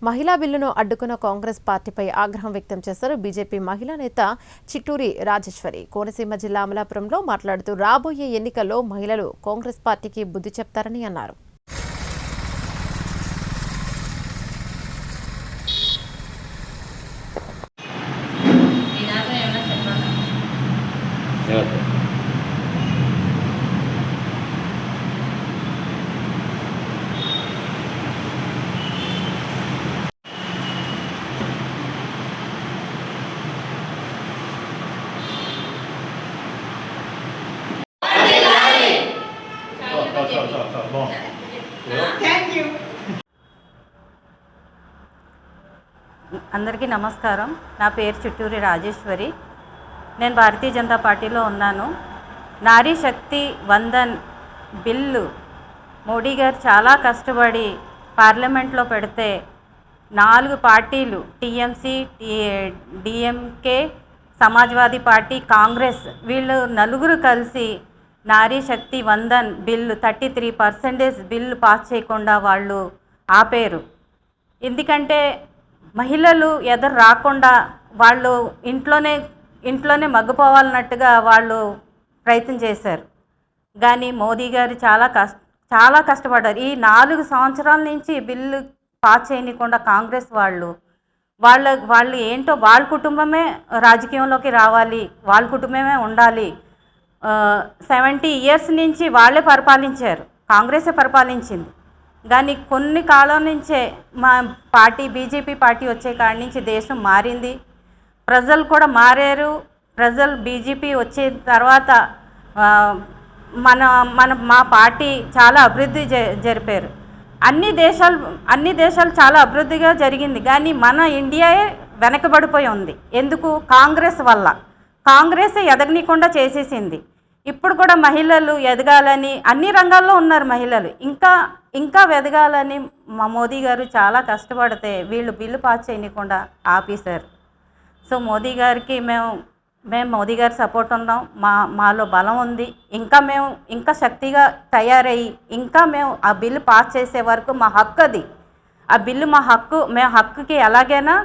మహిళా బిల్లును అడ్డుకున్న కాంగ్రెస్ పార్టీపై ఆగ్రహం వ్యక్తం చేశారు బీజేపీ మహిళా నేత చిట్టూరి రాజేశ్వరి. కోనసీమ జిల్లా అమలాపురంలో మాట్లాడుతూ రాబోయే ఎన్నికల్లో మహిళలు కాంగ్రెస్ పార్టీకి బుద్ధి చెప్తారని అన్నారు. అందరికీ నమస్కారం. నా పేరు చిట్టూరి రాజేశ్వరి. నేను భారతీయ జనతా పార్టీలో ఉన్నాను. నారీ శక్తి వందన్ బిల్లు మోడీ గారు చాలా కష్టపడి పార్లమెంట్లో పెడితే 4 పార్టీలు TMC, DMK, Samajwadi party, Congress వీళ్ళు నలుగురు కలిసి నారీ శక్తి వందన్ బిల్లు 33% బిల్లు పాస్ చేయకుండా వాళ్ళు ఆపేరు. ఎందుకంటే మహిళలు ఎదురు రాకుండా వాళ్ళు ఇంట్లోనే మగ్గిపోవాలన్నట్టుగా వాళ్ళు ప్రయత్నం చేశారు. కానీ మోదీ గారు చాలా కష్టపడ్డారు. ఈ 4 సంవత్సరాల నుంచి బిల్లు పాస్ చేయకుండా కాంగ్రెస్ వాళ్ళు ఏంటో వాళ్ళ కుటుంబమే రాజకీయంలోకి రావాలి, వాళ్ళ కుటుంబమే ఉండాలి. 70 years నుంచి వాళ్ళే పరిపాలించారు, కాంగ్రెసే పరిపాలించింది. కానీ కొన్ని కాలం నుంచే మా పార్టీ బీజేపీ పార్టీ వచ్చే కాడి నుంచి దేశం మారింది, ప్రజలు కూడా మారారు. ప్రజలు బీజేపీ వచ్చే తర్వాత మా పార్టీ చాలా అభివృద్ధి జరిపారు. అన్ని దేశాలు చాలా అభివృద్ధిగా జరిగింది. కానీ మన ఇండియాయే వెనకబడిపోయి ఉంది. ఎందుకు? కాంగ్రెస్ వల్ల. కాంగ్రెసే ఎదగనీయకుండా చేసేసింది. ఇప్పుడు కూడా మహిళలు ఎదగాలని అన్ని రంగాల్లో ఉన్నారు మహిళలు, ఇంకా ఎదగాలని మా మోదీ గారు చాలా కష్టపడితే వీళ్ళు బిల్లు పాస్ చేయకుండా ఆపేశారు. సో మోదీ గారికి మేము మోదీ గారి సపోర్ట్ ఉన్నాం. మాలో బలం ఉంది. ఇంకా శక్తిగా తయారయ్యి మేము ఆ బిల్లు పాస్ చేసే వరకు మా హక్కు అది. ఆ బిల్లు మా హక్కు, మేము హక్కుకి ఎలాగైనా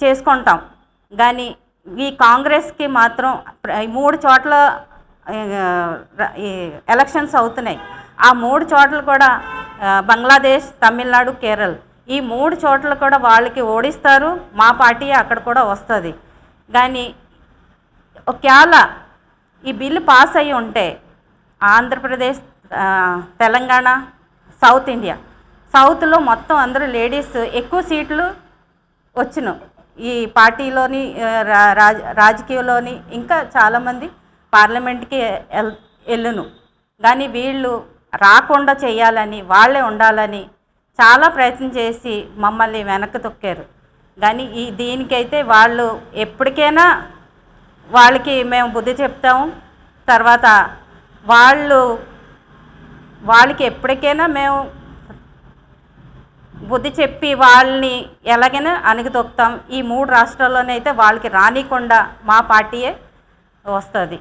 చేసుకుంటాం. కానీ ఈ కాంగ్రెస్కి మాత్రం 3 చోట్ల ఎలక్షన్స్ అవుతున్నాయి. ఆ 3 చోట్ల కూడా బంగ్లాదేశ్, తమిళనాడు, కేరళ, ఈ 3 చోట్ల కూడా వాళ్ళకి ఓడిస్తారు. మా పార్టీ అక్కడ కూడా వస్తుంది. కానీ ఒకవేళ ఈ బిల్లు పాస్ అయ్యి ఉంటే ఆంధ్రప్రదేశ్, తెలంగాణ, సౌత్ ఇండియా, సౌత్లో మొత్తం అందరూ లేడీస్ ఎక్కువ సీట్లు వచ్చిన ఈ పార్టీలోని రాజకీయంలోని ఇంకా చాలామంది పార్లమెంట్కి వెళ్ళును. కానీ వీళ్ళు రాకుండా చేయాలని, వాళ్ళే ఉండాలని చాలా ప్రయత్నం చేసి మమ్మల్ని వెనక్కి తొక్కారు. కానీ దీనికైతే వాళ్ళు ఎప్పటికైనా వాళ్ళకి మేము బుద్ధి చెప్తాము. తర్వాత వాళ్ళకి ఎప్పటికైనా మేము బుద్ధి చెప్పి వాళ్ళని ఎలాగైనా అణిగితొక్కుతాం. ఈ 3 రాష్ట్రాల్లోనైతే వాళ్ళకి రానికుండా మా పార్టీయే వస్తుంది.